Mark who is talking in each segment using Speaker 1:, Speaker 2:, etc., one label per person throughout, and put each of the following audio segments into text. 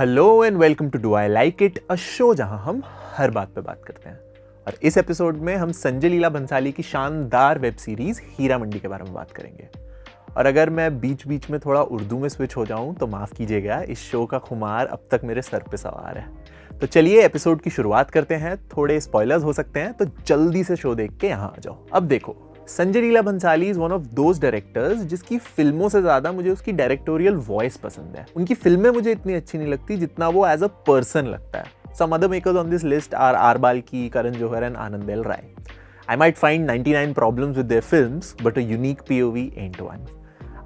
Speaker 1: Hello and welcome to do I like it, a show जहां हम हर बात पे बात करते हैं। और इस एपिसोड में हम संजय लीला भंसाली की शानदार वेब सीरीज हीरा मंडी के बारे में बात करेंगे। और अगर मैं बीच बीच में थोड़ा उर्दू में स्विच हो जाऊं तो माफ़ कीजिएगा, इस शो का खुमार अब तक मेरे सर पे सवार है। तो चलिए एपिसोड की शुरुआत करते हैं। थोड़े स्पॉयलर्स हो सकते हैं तो जल्दी से शो देख के यहाँ आ जाओ। अब देखो, Sanjay Leela Bhansali is one of those directors जिसकी फिल्मों से ज्यादा मुझे उसकी डायरेक्टोरियल वॉइस पसंद है। उनकी फिल्में मुझे इतनी अच्छी नहीं लगती जितना वो एज अ पर्सन लगता है। Some other makers on this list are R. Balki, Karan Johar and Anand L. Rai. I might find 99 problems with their films, but a unique POV ain't one.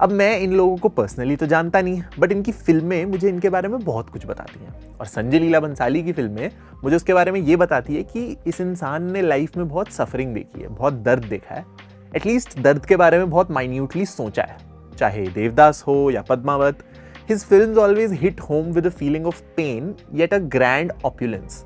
Speaker 1: अब मैं इन लोगों को personally तो जानता नहीं, but इनकी फिल्में मुझे इनके बारे में बहुत कुछ बताती हैं। और संजय लीला भंसाली की फिल्में मुझे उसके बारे में ये बताती है कि इस इंसान ने लाइफ में बहुत सफरिंग देखी है, बहुत दर्द देखा है, एटलीस्ट दर्द के बारे में बहुत माइन्यूटली सोचा है। चाहे देवदास हो या Padmaavat, his films always hit home with a feeling of pain yet a grand opulence.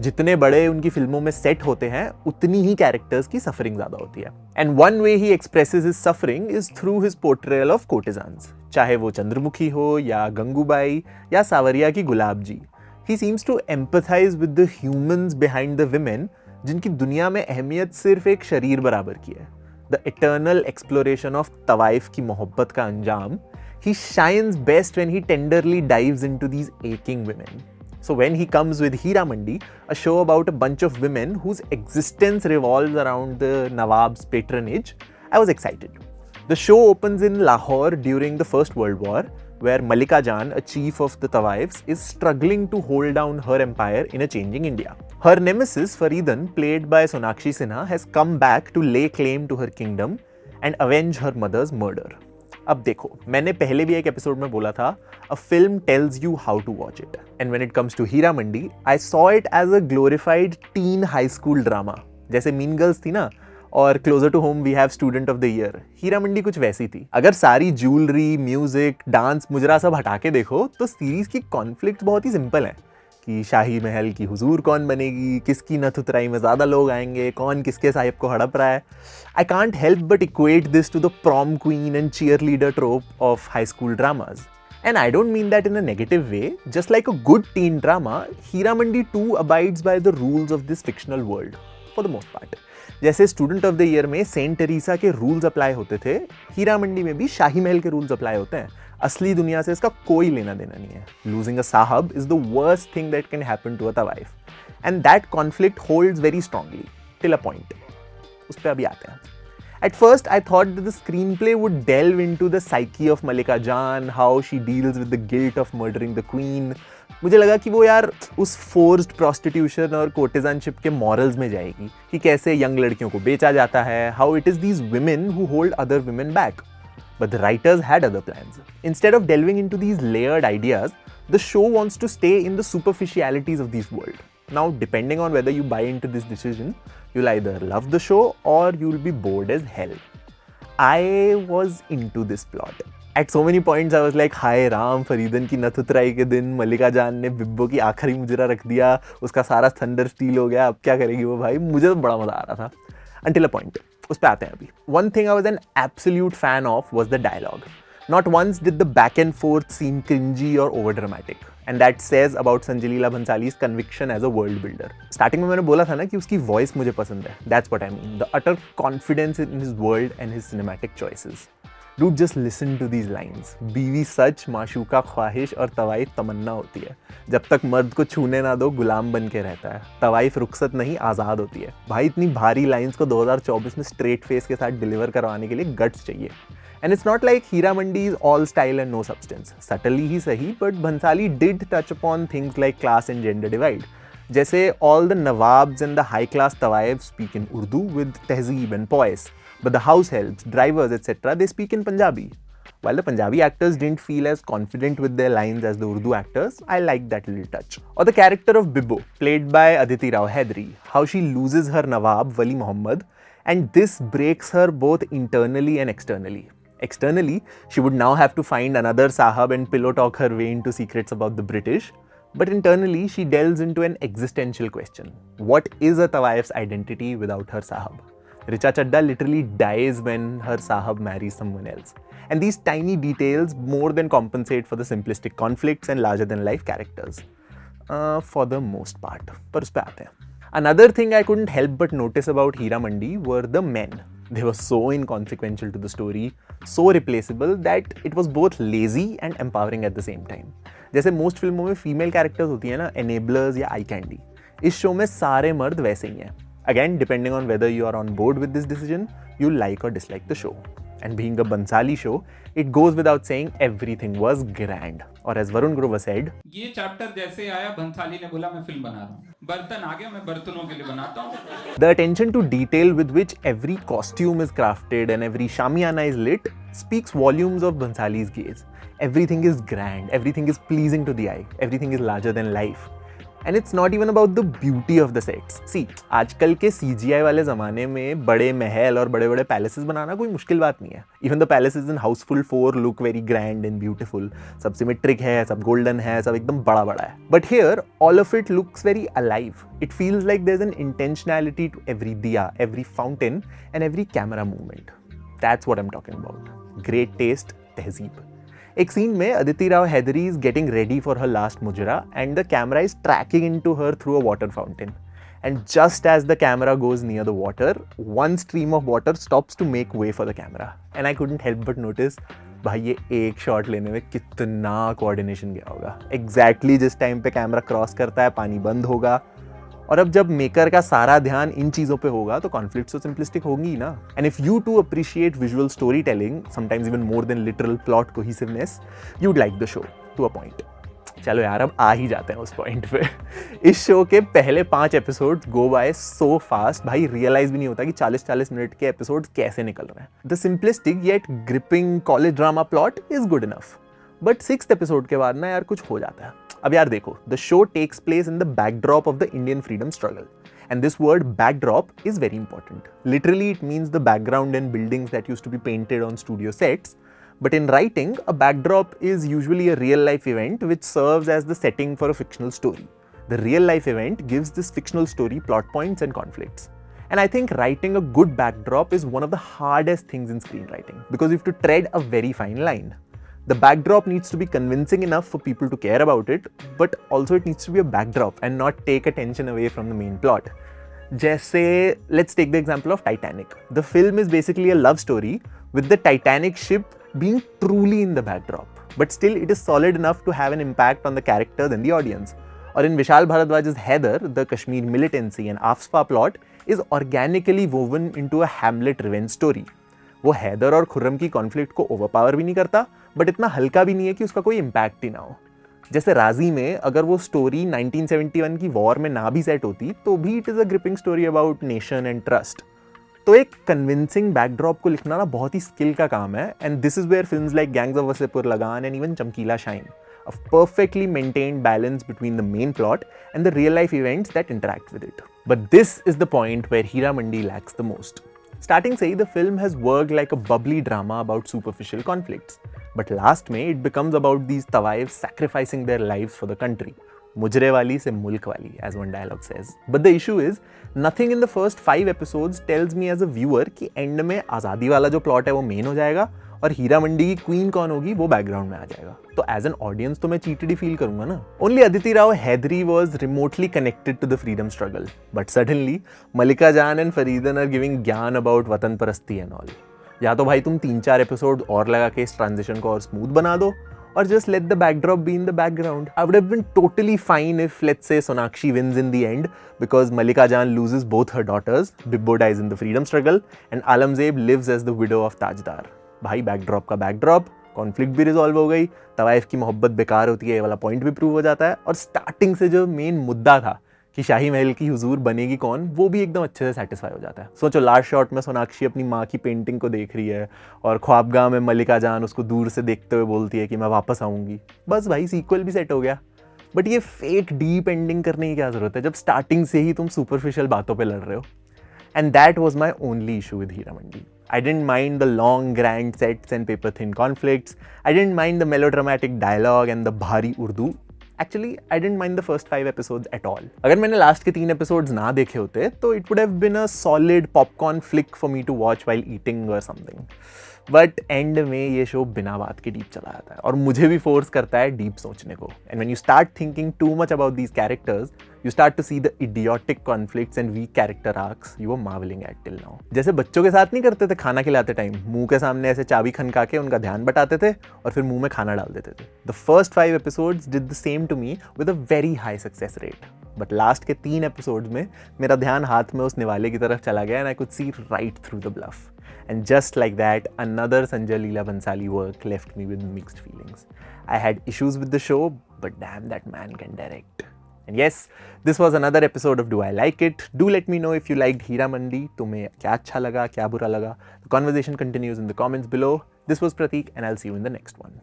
Speaker 1: जितने बड़े उनकी फिल्मों में सेट होते हैं उतनी ही कैरेक्टर्स की सफरिंग ज्यादा होती है। And one way he expresses his suffering is through his portrayal of courtesans, चाहे वो चंद्रमुखी हो या गंगूबाई या सावरिया की Gulab ji. He seems to empathize with the humans behind the women जिनकी दुनिया में अहमियत सिर्फ एक शरीर बराबर की है। द इटर्नल एक्सप्लोरेशन ऑफ तवाइफ की मोहब्बत का अंजाम। He shines best when he tenderly dives into these aching women. So when he comes with Heera Mandi, a show about a bunch of women whose existence revolves around the Nawab's patronage, I was excited. The show opens in Lahore during the First World War, where Malika Jan, a chief of the Tawaifs, is struggling to hold down her empire in a changing India. Her nemesis, Faridan, played by Sonakshi Sinha, has come back to lay claim to her kingdom and avenge her mother's murder. अब देखो, मैंने पहले भी एक episode में बोला था, a film tells you how to watch it. And when it comes to Heera Mandi, I saw it as a glorified teen high school drama. जैसे मीन गर्ल्स थी ना, और closer to home we have Student of the Year, Heera Mandi कुछ वैसी थी। अगर सारी jewellery, music, dance, मुजरा सब हटा के देखो तो सीरीज की कॉन्फ्लिक्ट बहुत ही सिंपल है कि शाही महल की हुजूर कौन बनेगी, किसकी नथ उतराई में ज़्यादा लोग आएंगे, कौन किसके साहिब को हड़प रहा है। I can't help but equate this to the prom queen and cheer leader ट्रोप of high school dramas. And I don't mean that in a negative way. Just like a good teen drama, Heera Mandi too abides by the rules of this fictional world, for the most part. जैसे student of the year में Saint Teresa के rules apply होते थे, हीरा मंडी में भी शाही महल के rules apply होते हैं। असली दुनिया से इसका कोई लेना देना नहीं है। Losing a sahib is the worst thing that can happen to a tawaif, and that conflict holds very strongly till a point. उस पर अभी आते हैं। At first, I thought that the screenplay would delve into the psyche of Malika Jan, how she deals with the guilt of murdering the queen. मुझे लगा कि वो यार उस forced prostitution और courtesanship के morals में जाएगी कि कैसे यंग लड़कियों को बेचा जाता है, how it is these women who hold other women back. But the writers had other plans. Instead of delving into these layered ideas, the show wants to stay in the superficialities of this world. Now, depending on whether you buy into this decision, you'll either love the show or you'll be bored as hell. I was into this plot. At so many points I was like, हाय राम, फरीदन की नथ उतराई के दिन मल्लिका जान ने बिब्बो की आखिरी मुजरा रख दिया, उसका सारा थंडर स्टील हो गया, अब क्या करेगी वो भाई। मुझे तो बड़ा मजा आ रहा था until a point. उस पे आते हैं अभी। One thing I was an absolute fan of was the dialogue. Not once did the back and forth seem cringy or overdramatic. And that says about Sanjay Leela Bhansali's conviction as a world builder. Starting में मैंने बोला था ना कि उसकी voice मुझे पसंद है. That's what I mean. The utter confidence in his world and his cinematic choices. Dude, just listen to these lines. बीवी सच, माशूका ख्वाहिश और तवाइफ तमन्ना होती है। जब तक मर्द को छूने ना दो गुलाम बन के रहता है। तवाइफ रुखसत नहीं आज़ाद होती है। भाई, इतनी भारी लाइंस को 2024 में स्ट्रेट फेस के साथ डिलीवर करवाने के लिए गट्स चाहिए। And it's not like Heera Mandi is all style and no substance. Subtly ही सही, but Bhansali did touch upon things like class and gender divide. जैसे all the Nawabs and the high-class Tawaifs speak in Urdu with tehzeeb and poise, but the house helps, drivers, etc. they speak in Punjabi. While the Punjabi actors didn't feel as confident with their lines as the Urdu actors, I liked that little touch. Or the character of Bibbo, played by Aditi Rao Hydari, how she loses her Nawab, Wali Muhammad, and this breaks her both internally and externally. Externally, she would now have to find another Sahab and pillow talk her way into secrets about the British. But internally, she delves into an existential question. What is a Tawaif's identity without her Sahab? Richa Chadda literally dies when her Sahab marries someone else. And these tiny details more than compensate for the simplistic conflicts and larger than life characters. For the most part. पर उस पे आते हैं. Another thing I couldn't help but notice about Hira Mandi were the men. They were so inconsequential to the story, so replaceable that it was both lazy and empowering at the same time. जैसे most फिल्मों में female characters होती हैं ना, enablers या eye candy. इस show में सारे मर्द वैसे ही हैं. Again, depending on whether you are on board with this decision, you like or dislike the show. And being a Bhansali show, it goes without saying everything was grand. Or as Varun Grover said,
Speaker 2: ये chapter जैसे आया भंसाली ने बोला मैं film बना रहा हूँ, बर्तन आ गया मैं बर्तनों के लिए बनाता हूँ.
Speaker 1: The attention to detail with which every costume is crafted and every shamiana is lit speaks volumes of Bhansali's gaze. Everything is grand, everything is pleasing to the eye, everything is larger than life. And it's not even about the beauty of the sets. See, आजकल के CGI वाले ज़माने में बड़े महल और बड़े बड़े palaces बनाना कोई मुश्किल बात नहीं है. Even the palaces in Houseful 4 look very grand and beautiful. सब सिमेट्रिक है, सब गोल्डन है, सब एकदम बड़ा बड़ा है. But here, all of it looks very alive. It feels like there's an intentionality to every diya, every fountain, and every camera movement. That's what I'm talking about. Great taste, tehzeeb. एक scene में Aditi Rao Hydari is getting ready for her last mujra and the camera is tracking into her through a water fountain. And just as the camera goes near the water, one stream of water stops to make way for the camera. And I couldn't help but notice, भाई ये एक shot लेने में कितना coordination गया होगा. Exactly जिस time पे कैमरा क्रॉस करता है पानी बंद होगा. और अब जब मेकर का सारा ध्यान इन चीज़ों पे होगा तो कॉन्फ्लिक्ट्स तो सिंपलिस्टिक होंगी ही ना. And if you to appreciate visual storytelling, sometimes even more than literal plot cohesiveness, you'd like the show to a point. चलो यार, अब आ ही जाते हैं उस पॉइंट पे. इस शो के पहले 5 एपिसोड्स गो बाय सो फास्ट, भाई रियलाइज भी नहीं होता कि 40-40 मिनट के एपिसोड्स कैसे निकल रहे हैं. The simplistic yet gripping college drama plot is good enough. But 6th episode के बाद ना यार कुछ हो जाता है. अब यार देखो, the show takes place in the backdrop of the Indian freedom struggle. And this word backdrop is very important. Literally, it means the background and buildings that used to be painted on studio sets. But in writing, a backdrop is usually a real life event which serves as the setting for a fictional story. The real life event gives this fictional story plot points and conflicts. And I think writing a good backdrop is one of the hardest things in screenwriting because you have to tread a very fine line. The backdrop needs to be convincing enough for people to care about it, but also it needs to be a backdrop and not take attention away from the main plot. जैसे, let's take the example of Titanic. The film is basically a love story with the Titanic ship being truly in the backdrop, but still it is solid enough to have an impact on the characters and the audience. Or in Vishal Bharadwaj's Haider, the Kashmir militancy and AFSPA plot is organically woven into a Hamlet revenge story. वो हैदर और खुर्रम की conflict को overpower भी नहीं करता, but इतना हल्का भी नहीं है कि उसका कोई इम्पैक्ट ही ना हो. जैसे राजी में अगर वो स्टोरी 1971 की वॉर में ना भी सेट होती तो भी it is a gripping story about nation and trust. तो एक कन्विंसिंग बैकड्रॉप को लिखना ना बहुत ही स्किल का काम है. And this is where films like Gangs of Wasseypur Lagaan and even Chamkila shine, a perfectly maintained balance between the main plot and the real life events that interact with it. But this is the point where Hira Mandi lacks the most. Starting say, the film has worked like a bubbly drama about superficial conflicts. But last May, it becomes about these tawaifs sacrificing their lives for the country. Mujre wali se mulk wali, as one dialogue says. But the issue is, nothing in the first 5 episodes tells me as a viewer कि end में आज़ादी वाला जो plot है वो main हो जाएगा और हीरा मंडी की क्वीन कौन होगी वो बैकग्राउंड में आ जाएगा. तो एज एन ऑडियंस तो मैं चीटेड ही फील करूंगा ना. Only Aditi Rao Hydari was remotely connected to the freedom struggle, but suddenly Mallika Jaan and Fareedan are giving gyaan about watan parasti and all. या तो भाई तुम 3-4 एपिसोड और लगा के इस ट्रांजिशन को और स्मूथ बना दो, or just let the backdrop be in the background. I would have been totally fine if, let's say, Sonakshi wins in the end because Malika Jan loses both her daughters, Bibbo dies in the freedom struggle, and Alamzeb lives as the widow of Tajdar. भाई backdrop का backdrop, conflict भी resolve हो गई, तवाइफ की मोहब्बत बेकार होती है, ये वाला पॉइंट भी प्रूव हो जाता है, और स्टार्टिंग से जो मेन मुद्दा था कि शाही महल की हुजूर बनेगी कौन, वो भी एकदम अच्छे से सेटिस्फाई हो जाता है. सोचो लास्ट शॉट में सोनाक्षी अपनी माँ की पेंटिंग को देख रही है और ख्वाबगाह में मलिका जान उसको दूर से देखते हुए बोलती है कि मैं वापस आऊँगी. बस भाई सीक्वल भी सेट हो गया. बट ये फेक डीप एंडिंग करने की क्या जरूरत है जब स्टार्टिंग से ही तुम सुपरफिशियल बातों पे लड़ रहे हो. And that was my only issue with Heeramandi. I didn't mind the long, grand sets and paper-thin conflicts. I didn't mind the melodramatic dialogue and the bhari Urdu. Actually, I didn't mind the first 5 episodes at all. अगर मैंने last के 3 episodes ना देखे होते तो it would have been a solid popcorn flick for me to watch while eating or something. But and में ये show बिना बात के डीप चला जाता है और मुझे भी फोर्स करता है डीप सोचने को. And when you start thinking too much about these characters, you start to see the idiotic conflicts and weak character arcs you were marveling at till now. जैसे बच्चों के साथ नहीं करते थे खाना खिलाते टाइम, मुंह के सामने ऐसे चाबी खनका के उनका ध्यान बटाते थे और फिर मुंह में खाना डाल देते थे. The first 5 episodes did the same to me with a very high success rate. But last के 3 episodes में मेरा ध्यान हाथ में उस निवाले की तरफ चला गया and I could see right through the bluff. And just like that, another Sanjay Leela Bhansali work left me with mixed feelings. I had issues with the show, but damn, that man can direct. And yes, this was another episode of Do I Like It? Do let me know if you liked Heera Mandi. तुम्हें क्या अच्छा लगा, क्या बुरा लगा? The conversation continues in the comments below. This was Prateek and I'll see you in the next one.